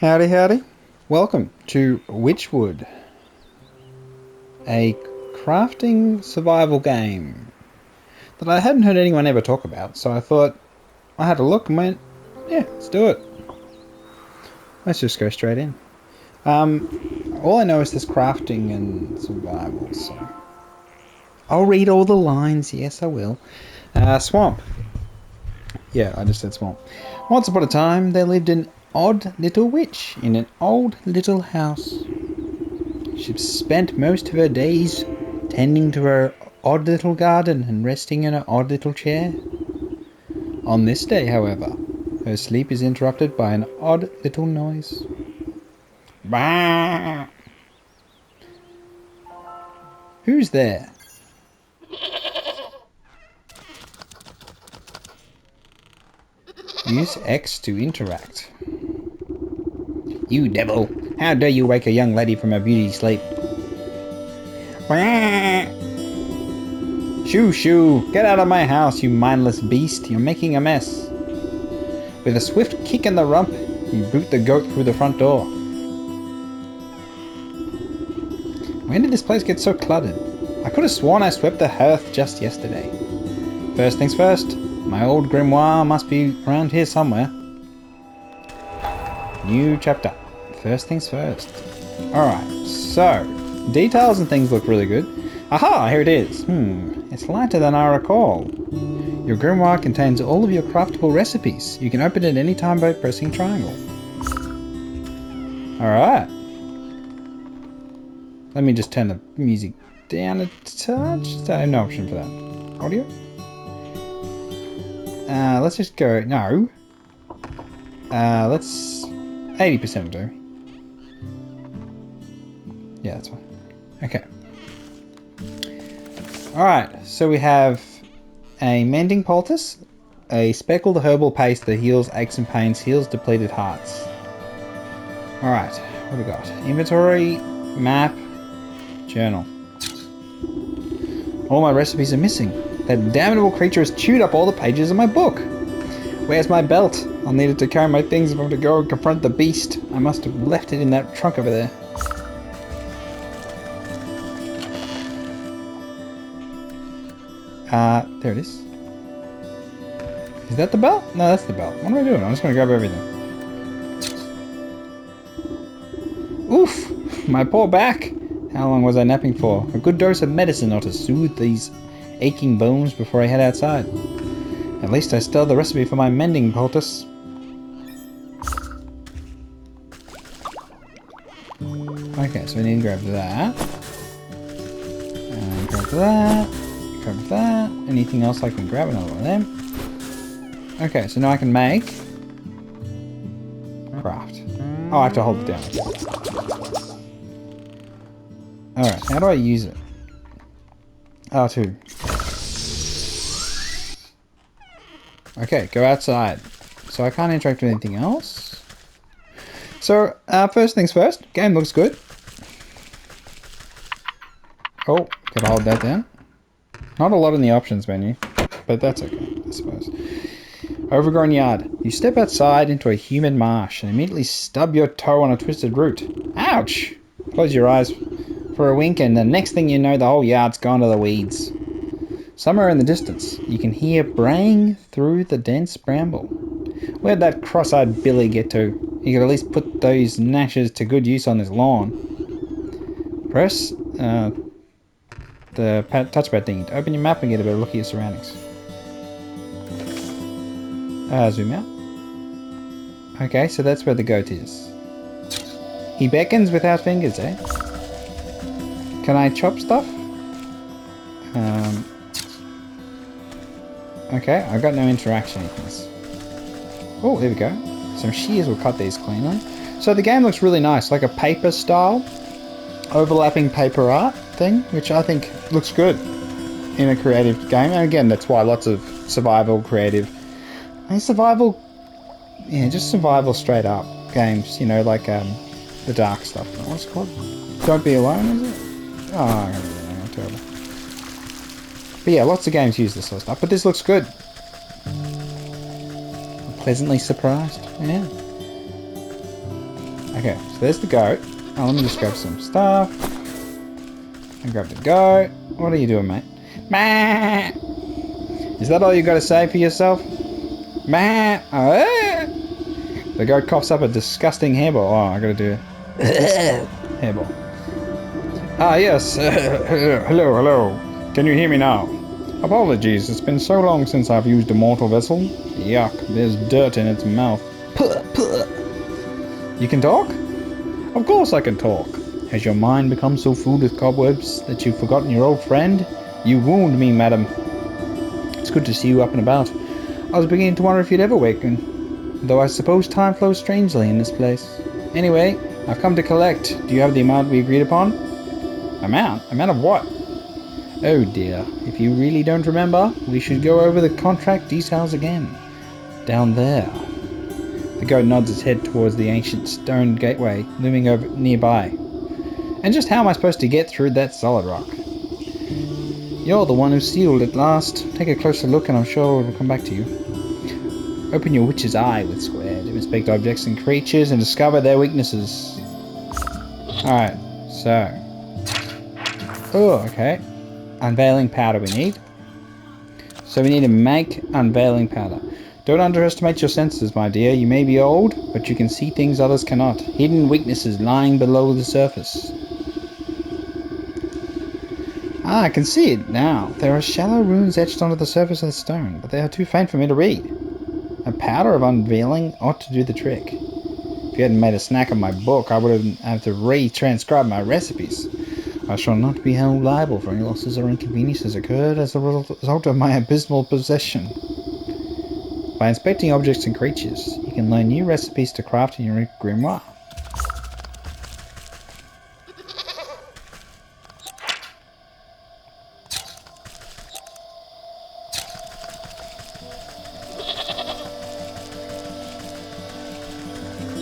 Howdy, howdy. Welcome to Wytchwood, a crafting survival game that I hadn't heard anyone ever talk about, so I thought I had a look and went, yeah, let's do it. Let's just go straight in. All I know is this crafting and survival, so I'll read all the lines, yes I will. Swamp. Yeah, I just said swamp. Once upon a time, there lived an odd little witch in an old little house. She spent most of her days tending to her odd little garden and resting in her odd little chair. On this day, however, her sleep is interrupted by an odd little noise. Bah! Who's there? Use X to interact. You devil! How dare you wake a young lady from her beauty sleep? Shoo shoo! Get out of my house, you mindless beast! You're making a mess. With a swift kick in the rump, you boot the goat through the front door. When did this place get so cluttered? I could have sworn I swept the hearth just yesterday. First things first, my old grimoire must be around here somewhere. New chapter. First things first. Alright, so, details and things look really good. Aha, here it is. It's lighter than I recall. Your grimoire contains all of your craftable recipes. You can open it any time by pressing triangle. Alright. Let me just turn the music down a touch. I have no option for that. Audio? Let's just go, no. Let's 80% will do. Yeah, that's fine. Okay. Alright, so we have a mending poultice, a speckled herbal paste that heals aches and pains, heals depleted hearts. Alright, what do we got? Inventory, map, journal. All my recipes are missing. That damnable creature has chewed up all the pages of my book. Where's my belt? I'll need it to carry my things if I'm to go and confront the beast. I must have left it in that trunk over there. There it is. Is that the belt? No, that's the belt. What am I doing? I'm just gonna grab everything. Oof! My poor back! How long was I napping for? A good dose of medicine ought to soothe these aching bones before I head outside. At least I still have the recipe for my mending poultice. Okay, so we need to grab that. And grab that. Grab that. Anything else I can grab? Another one of them. Okay, so now I can make craft. Oh, I have to hold it down. Alright, how do I use it? R2. Okay, go outside. So I can't interact with anything else. So, first things first. Game looks good. Oh, gotta hold that down. Not a lot in the options menu, but that's okay, I suppose. Overgrown yard. You step outside into a humid marsh and immediately stub your toe on a twisted root. Ouch! Close your eyes for a wink and the next thing you know the whole yard's gone to the weeds. Somewhere in the distance, you can hear braying through the dense bramble. Where'd that cross-eyed Billy get to? He could at least put those gnashes to good use on this lawn. Press the touchpad thing to open your map and get a better look at your surroundings. Zoom out. Okay, so that's where the goat is. He beckons without fingers, eh? Can I chop stuff? Okay, I've got no interaction with this. Oh, there we go. Some shears will cut these cleanly. So the game looks really nice, like a paper style, overlapping paper art thing, which I think looks good in a creative game. And again, that's why lots of survival creative, survival, yeah, just survival straight up games, you know, like the dark stuff. What's it called? Don't Be Alone, is it? Oh, I don't really know, terrible. But yeah, lots of games use this sort of stuff, but this looks good. I'm pleasantly surprised, yeah. Okay, so there's the goat. Oh, let me just grab some stuff. And grab the goat. What are you doing, mate? Meh! Is that all you got to say for yourself? Meh! Oh, eh. The goat coughs up a disgusting hairball. Oh, I gotta do hairball. Ah, yes. Hello. Can you hear me now? Apologies, it's been so long since I've used a mortal vessel. Yuck, there's dirt in its mouth. Puh, puh. You can talk? Of course I can talk. Has your mind become so filled with cobwebs that you've forgotten your old friend? You wound me, madam. It's good to see you up and about. I was beginning to wonder if you'd ever waken, though I suppose time flows strangely in this place. Anyway, I've come to collect. Do you have the amount we agreed upon? Amount? Amount of what? Oh dear, if you really don't remember, we should go over the contract details again. Down there. The goat nods its head towards the ancient stone gateway looming over nearby. And just how am I supposed to get through that solid rock? You're the one who sealed at last. Take a closer look and I'm sure it will come back to you. Open your witch's eye, Wytchwood, to inspect objects and creatures and discover their weaknesses. Alright, so. Oh, okay. Unveiling powder we need. So we need to make unveiling powder. Don't underestimate your senses, my dear. You may be old, but you can see things others cannot. Hidden weaknesses lying below the surface. Ah, I can see it now. There are shallow runes etched onto the surface of the stone, but they are too faint for me to read. A powder of unveiling ought to do the trick. If you hadn't made a snack of my book, I would have to re-transcribe my recipes. I shall not be held liable for any losses or inconveniences occurred as a result of my abysmal possession. By inspecting objects and creatures, you can learn new recipes to craft in your grimoire.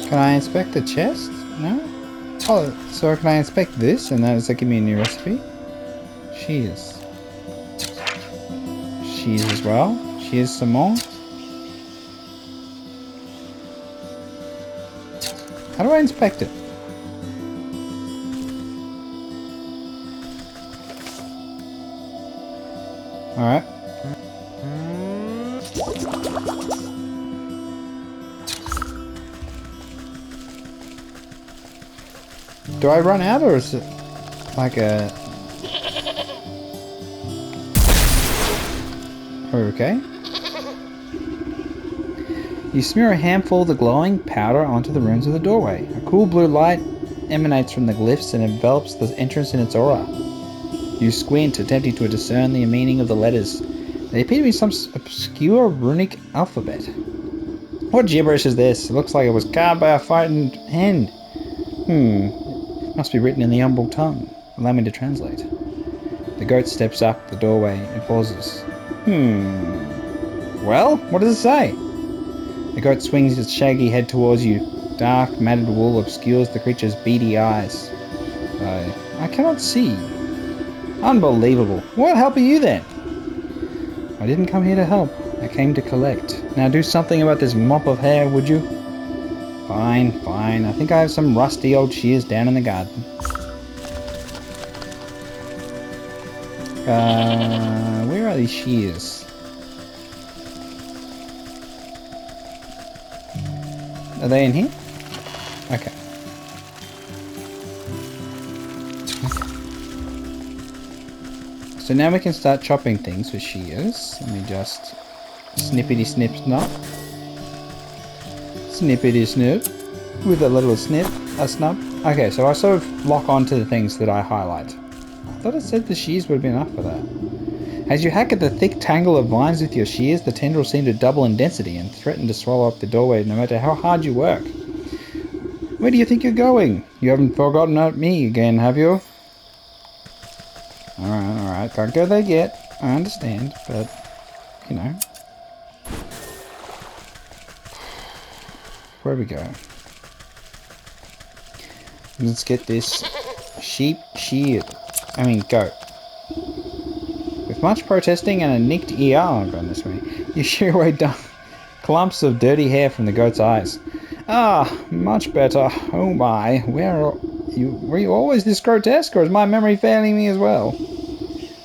Can I inspect the chest? No? Oh, so can I inspect this and does that give me a new recipe? Shears. Shears as well. Shears some more. How do I inspect it? Alright. Do I run out or is it like a... Okay. You smear a handful of the glowing powder onto the runes of the doorway. A cool blue light emanates from the glyphs and envelops the entrance in its aura. You squint, attempting to discern the meaning of the letters. They appear to be some obscure runic alphabet. What gibberish is this? It looks like it was carved by a frightened hand. It must be written in the Umbral tongue. Allow me to translate. The goat steps up the doorway and pauses. Well, what does it say? The goat swings its shaggy head towards you. Dark, matted wool obscures the creature's beady eyes. I cannot see. Unbelievable. What help are you then? I didn't come here to help. I came to collect. Now do something about this mop of hair, would you? Fine. I think I have some rusty old shears down in the garden. Where are these shears? Are they in here? Okay. So now we can start chopping things with shears. Let me just snippity snip snap. Snippity snip. With a little snip, a snap. Okay, so I sort of lock onto the things that I highlight. I thought it said the shears would have been enough for that. As you hack at the thick tangle of vines with your shears, the tendrils seem to double in density and threaten to swallow up the doorway no matter how hard you work. Where do you think you're going? You haven't forgotten about me again, have you? Alright, can't go there yet. I understand, but, you know. Where we go? Let's get this goat. With much protesting and a nicked ear, I've gone this way, you shear away clumps of dirty hair from the goat's eyes. Ah, much better. Oh my, were you always this grotesque, or is my memory failing me as well?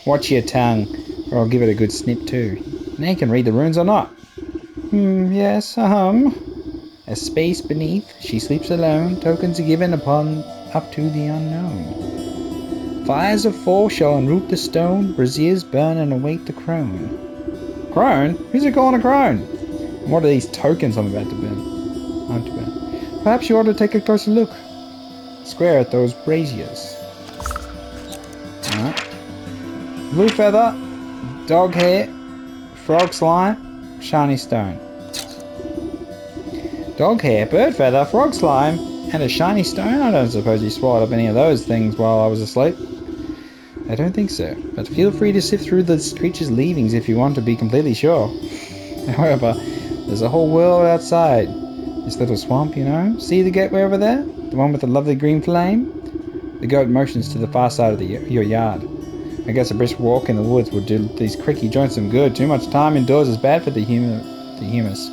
Watch your tongue, or I'll give it a good snip too. Now you can read the runes or not. Yes, A space beneath, she sleeps alone, tokens are given upon up to the unknown. Fires of fall shall enroot the stone, braziers burn and await the crone. Crone? Who's it calling a crone? And what are these tokens I'm about to burn? Perhaps you ought to take a closer look. Square at those braziers. Alright. Blue feather, dog hair, frog slime, shiny stone. Dog hair, bird feather, frog slime, and a shiny stone? I don't suppose you swallowed up any of those things while I was asleep. I don't think so, but feel free to sift through this creature's leavings if you want to be completely sure. However, there's a whole world outside. This little swamp, you know? See the gateway over there? The one with the lovely green flame? The goat motions to the far side of your yard. I guess a brisk walk in the woods would do these cricky joints some good. Too much time indoors is bad for the humus.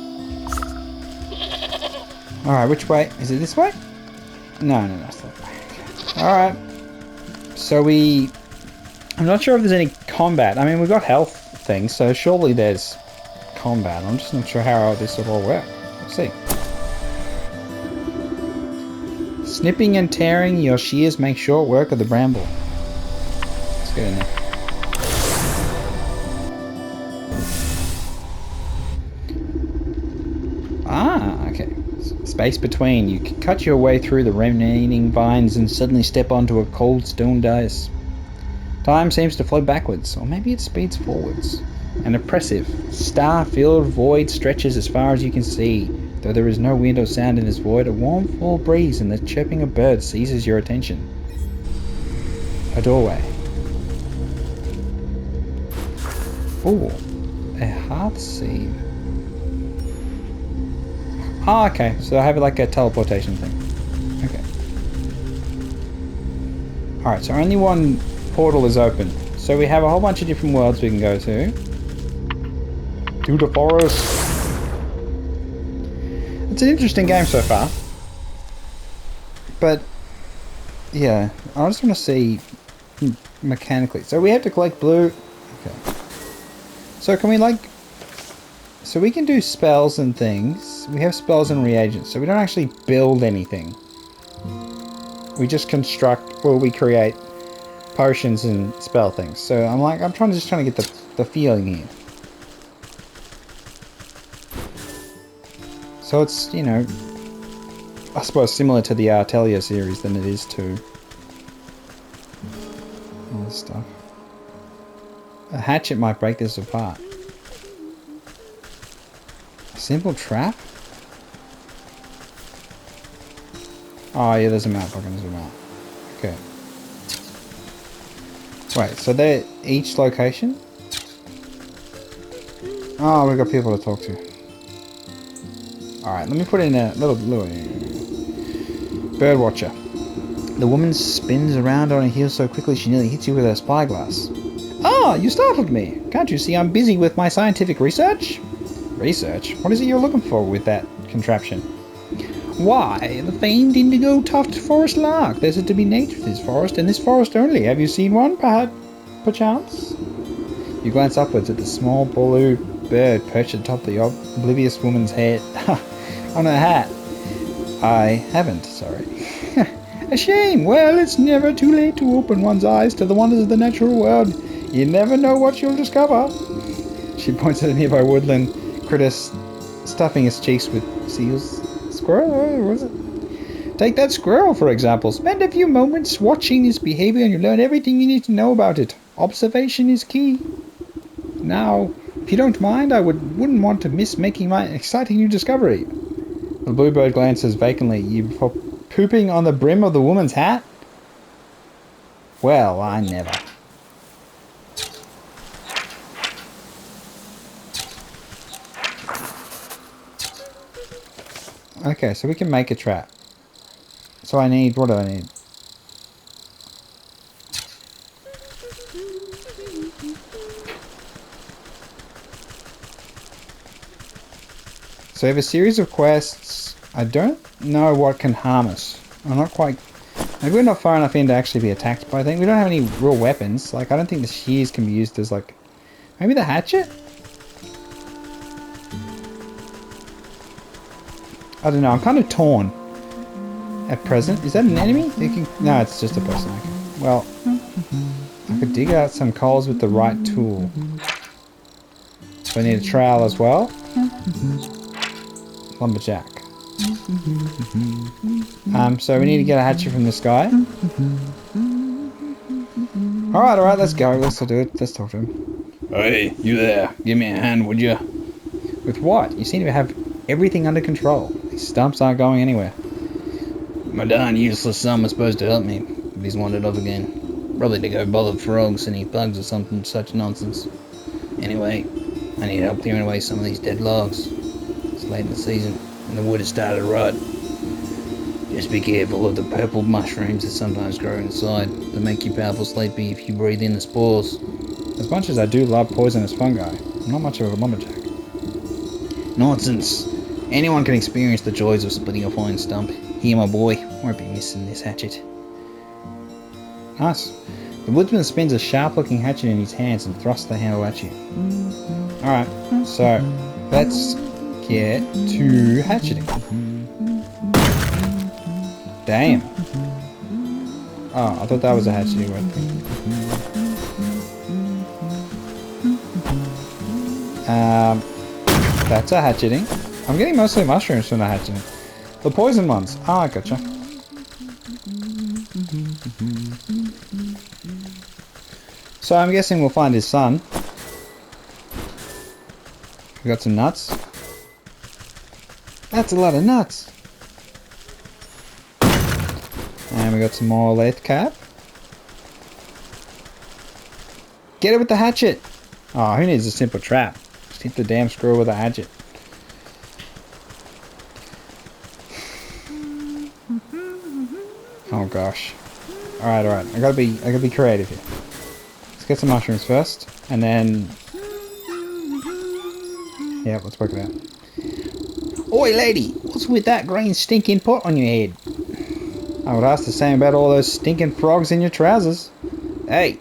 Alright, which way? Is it this way? No, it's that way. Alright. So I'm not sure if there's any combat. I mean, we've got health things, so surely there's combat. I'm just not sure how this will all work. We'll see. Snipping and tearing your shears make short work of the bramble. Let's get in there. Ah, okay. Space between. You can cut your way through the remaining vines and suddenly step onto a cold stone dais. Time seems to flow backwards, or maybe it speeds forwards. An oppressive, star-filled void stretches as far as you can see. Though there is no wind or sound in this void, a warm fall breeze and the chirping of birds seizes your attention. A doorway. Ooh, a hearth seed. Ah, okay, so I have like a teleportation thing. Okay. Alright, so only one portal is open. So we have a whole bunch of different worlds we can go to. To the forest. It's an interesting game so far. But, yeah, I just want to see mechanically. So we have to collect blue. Okay. So can we so we can do spells and things. We have spells and reagents. So we don't actually build anything. We just we create potions and spell things. So I'm trying to get the feeling here. So it's, you know, I suppose similar to the Artelia series than it is to all this stuff. A hatchet might break this apart. A simple trap? Oh yeah, there's a map. I can zoom out. Okay. Wait, so they're each location? Oh, we've got people to talk to. Alright, let me put in a little bird watcher. The woman spins around on her heels so quickly she nearly hits you with her spyglass. Ah, you startled me. Can't you see I'm busy with my scientific research? Research? What is it you're looking for with that contraption? Why, the famed indigo tuft forest lark. There's said to be native to this forest and this forest only. Have you seen one, perchance? You glance upwards at the small blue bird perched atop the oblivious woman's head. On her hat. I haven't, sorry. A shame. Well, it's never too late to open one's eyes to the wonders of the natural world. You never know what you'll discover. She points at a nearby woodland critter stuffing its cheeks with seals. Squirrel? What was it? Take that squirrel, for example. Spend a few moments watching its behavior and you learn everything you need to know about it. Observation is key. Now, if you don't mind, I wouldn't want to miss making my exciting new discovery. The bluebird glances vacantly. You pooping on the brim of the woman's hat? Well, I never. Okay, so we can make a trap. So I need, what do I need? So we have a series of quests. I don't know what can harm us. I'm not quite... Maybe we're not far enough in to actually be attacked by things. We don't have any real weapons. Like, I don't think the shears can be used as, like... Maybe the hatchet? I don't know. I'm kind of torn at present. Is that an enemy? No, it's just a person. Okay. Well, I could dig out some coals with the right tool. So I need a trowel as well. Lumberjack. So we need to get a hatchet from this guy. Alright, let's go. Let's do it. Let's talk to him. Hey, you there. Give me a hand, would you? With what? You seem to have everything under control. These stumps aren't going anywhere. My darn useless son was supposed to help me, but he's wandered off again. Probably to go bother frogs and eat bugs or something such nonsense. Anyway, I need help clearing away some of these dead logs. It's late in the season, and the wood has started to rot. Just be careful of the purple mushrooms that sometimes grow inside. They make you powerful sleepy if you breathe in the spores. As much as I do love poisonous fungi, I'm not much of a lumberjack. Nonsense. Anyone can experience the joys of splitting a fine stump. Here, my boy, won't be missing this hatchet. Nice. The woodsman spins a sharp-looking hatchet in his hands and thrusts the handle at you. Alright, so let's get to hatcheting. Damn. Oh, I thought that was a hatcheting weapon. That's a hatcheting. I'm getting mostly mushrooms from the hatcheting. The poison ones. Ah, I gotcha. So I'm guessing we'll find his son. We got some nuts. That's a lot of nuts. And we got some more lathe cap. Get it with the hatchet. Oh, who needs a simple trap? Just hit the damn screw with a hatchet. Oh gosh. Alright. I gotta be creative here. Let's get some mushrooms first, and then... Yeah, let's work it out. Oi lady, what's with that green stinking pot on your head? I would ask the same about all those stinking frogs in your trousers. Hey,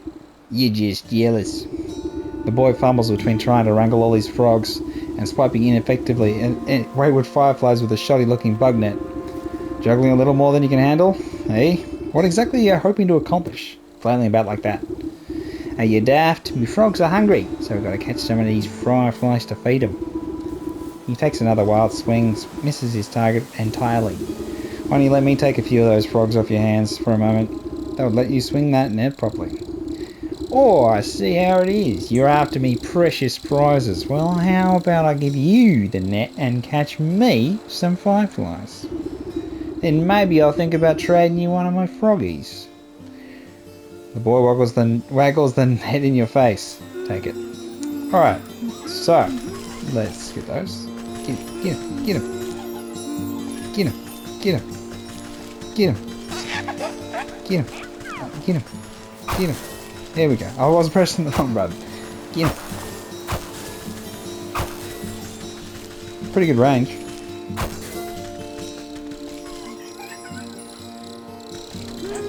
you're just jealous. The boy fumbles between trying to wrangle all these frogs and swiping ineffectively and wayward fireflies with a shoddy looking bug net. Juggling a little more than you can handle? Hey, what exactly are you hoping to accomplish? Flailing about like that. Are you daft? Me frogs are hungry, so we've got to catch some of these fireflies to feed them. He takes another wild swing, misses his target entirely. Why don't you let me take a few of those frogs off your hands for a moment? That would let you swing that net properly. Oh, I see how it is. You're after me precious prizes. Well, how about I give you the net and catch me some fireflies? Then maybe I'll think about trading you one of my froggies. The boy waggles the net in your face. Take it. Alright, so let's get those. Get him. Get him. Get him. Get him. Get him. Get him. Get him. Get him. There we go. I was pressing the wrong button. Get him. Pretty good range.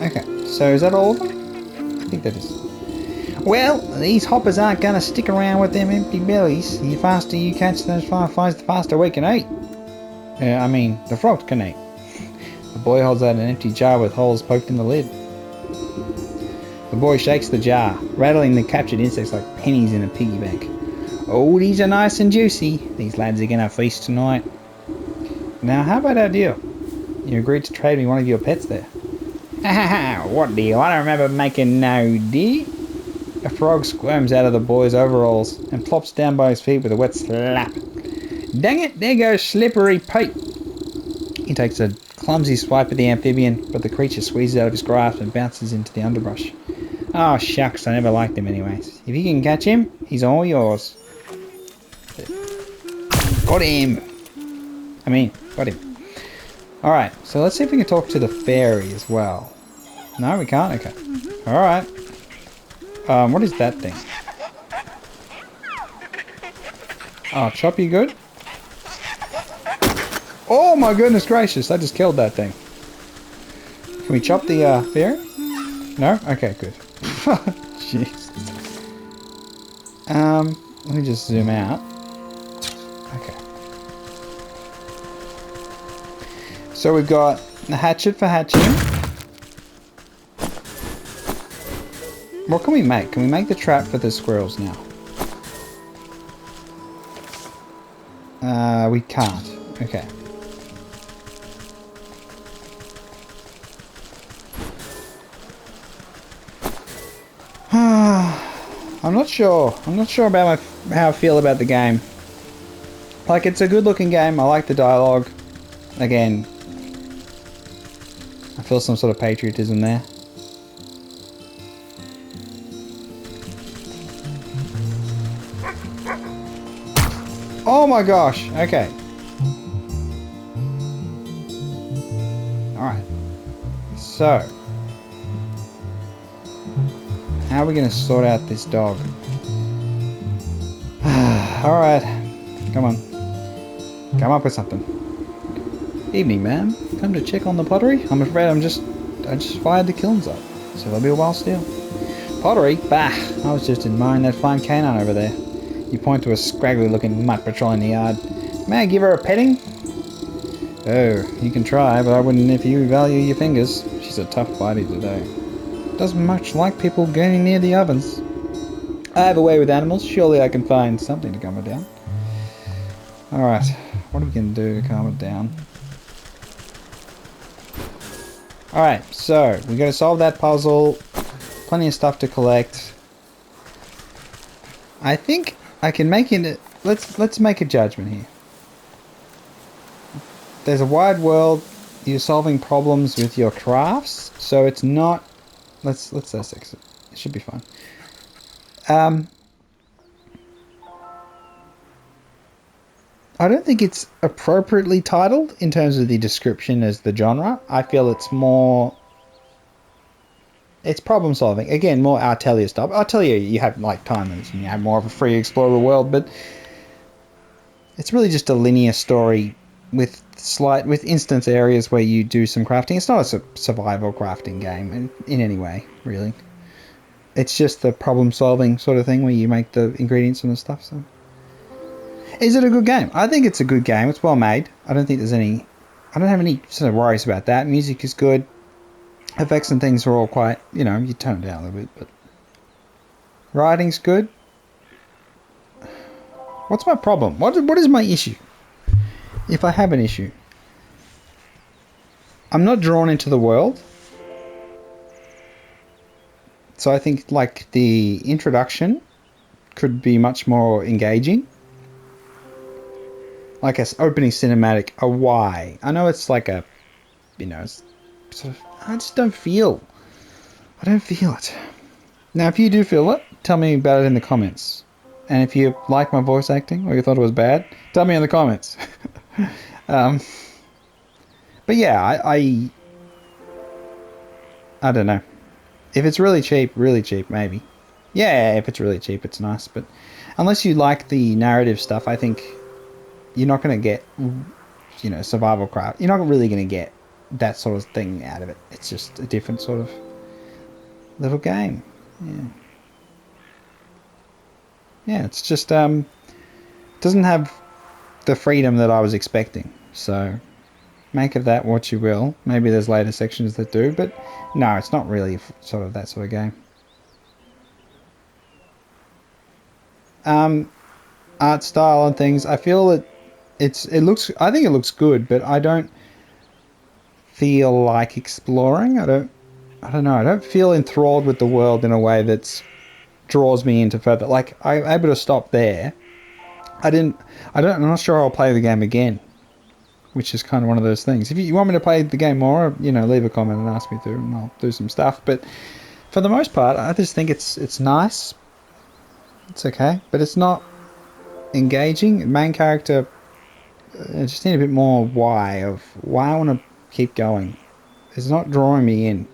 Okay, so is that all of them? I think that is. Well, these hoppers aren't going to stick around with them empty bellies. The faster you catch those fireflies, the faster we can eat. I mean, the frogs can eat. The boy holds out an empty jar with holes poked in the lid. The boy shakes the jar, rattling the captured insects like pennies in a piggy bank. Oh, these are nice and juicy. These lads are going to feast tonight. Now, how about our deal? You agreed to trade me one of your pets there. Ha ha ha, what deal? I don't remember making no deal. A frog squirms out of the boy's overalls and plops down by his feet with a wet slap. Dang it, there goes Slippery Pete. He takes a clumsy swipe at the amphibian, but the creature squeezes out of his grasp and bounces into the underbrush. Oh shucks, I never liked him anyways. If you can catch him, he's all yours. Got him! Got him. Alright, so let's see if we can talk to the fairy as well. No, we can't? Okay. Alright. What is that thing? Oh, chop, you good? Oh my goodness gracious, I just killed that thing. Can we chop the fairy? No? Okay, good. Jeez. Let me just zoom out. Okay. So we've got the hatchet for hatching. What can we make? Can we make the trap for the squirrels now? We can't. Okay. I'm not sure. I'm not sure about how I feel about the game. Like, it's a good looking game. I like the dialogue. Again, I feel some sort of patriotism there. Oh my gosh. Okay. Alright. So, how are we going to sort out this dog? Alright. Come on. Come up with something. Evening, ma'am. Come to check on the pottery? I'm afraid I just fired the kilns up, so there'll be a while still. Pottery? Bah! I was just admiring that fine canine over there. You point to a scraggly looking mutt patrolling the yard. May I give her a petting? Oh, you can try, but I wouldn't if you value your fingers. She's a tough bitey today. Doesn't much like people getting near the ovens. I have a way with animals. Surely I can find something to calm her down. Alright, what are we going to do to calm it down? Alright, so we got to solve that puzzle. Plenty of stuff to collect. I think I can make it. Let's make a judgment here. There's a wide world. You're solving problems with your crafts, so it's not. Let's exit. It should be fine. I don't think it's appropriately titled in terms of the description as the genre. I feel it's more. It's problem solving. Again, more Artelia stuff. Artelia, you have like time limits and you have more of a free explore the world, but it's really just a linear story with instance areas where you do some crafting. It's not a survival crafting game in any way, really. It's just the problem solving sort of thing where you make the ingredients and the stuff. So, is it a good game? I think it's a good game. It's well made. I don't have any sort of worries about that. Music is good. Effects and things are all quite, you tone it down a little bit, but writing's good. What's my problem? What is my issue? If I have an issue, I'm not drawn into the world. So I think like the introduction could be much more engaging. Like an opening cinematic, a why. I know it's like a, sort of, I just don't feel. I don't feel it. Now, if you do feel it, tell me about it in the comments. And if you like my voice acting or you thought it was bad, tell me in the comments. But yeah, I don't know. If it's really cheap, maybe. Yeah, if it's really cheap, it's nice. But unless you like the narrative stuff, I think you're not going to get, survival craft. You're not really going to get that sort of thing out of it. It's just a different sort of little game. Yeah, it's just doesn't have the freedom that I was expecting. So make of that what you will. Maybe there's later sections that do, but no, it's not really sort of that sort of game. Art style and things, I feel that I think it looks good, but I don't feel like exploring. I don't know. I don't feel enthralled with the world in a way that draws me into further. Like, I'm able to stop there. I'm not sure I'll play the game again, which is kind of one of those things. If you want me to play the game more, leave a comment and ask me to, and I'll do some stuff. But for the most part, I just think it's nice. It's okay, but it's not engaging. Main character, I just need a bit more why I want to keep going. It's not drawing me in.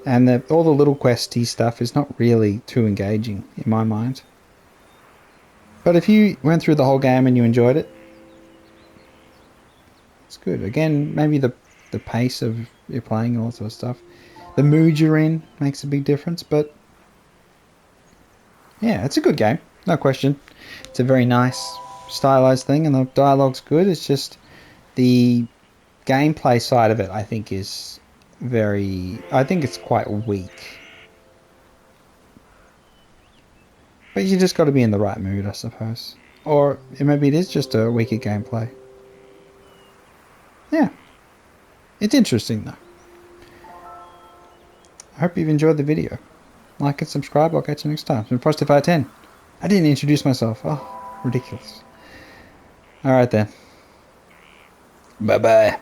And all the little questy stuff is not really too engaging in my mind. But if you went through the whole game and you enjoyed it, It's good. Again, maybe the pace of you're playing and all that sort of stuff. The mood you're in makes a big difference, but yeah, it's a good game, no question. It's a very nice stylized thing, and the dialogue's good. It's just the gameplay side of it, I think, is I think it's quite weak. But you just got to be in the right mood, I suppose. Or maybe it is just a weaker gameplay. Yeah. It's interesting, though. I hope you've enjoyed the video. Like and subscribe. I'll catch you next time. It's been Frosty 510. I didn't introduce myself. Oh, ridiculous. Alright then. Bye-bye.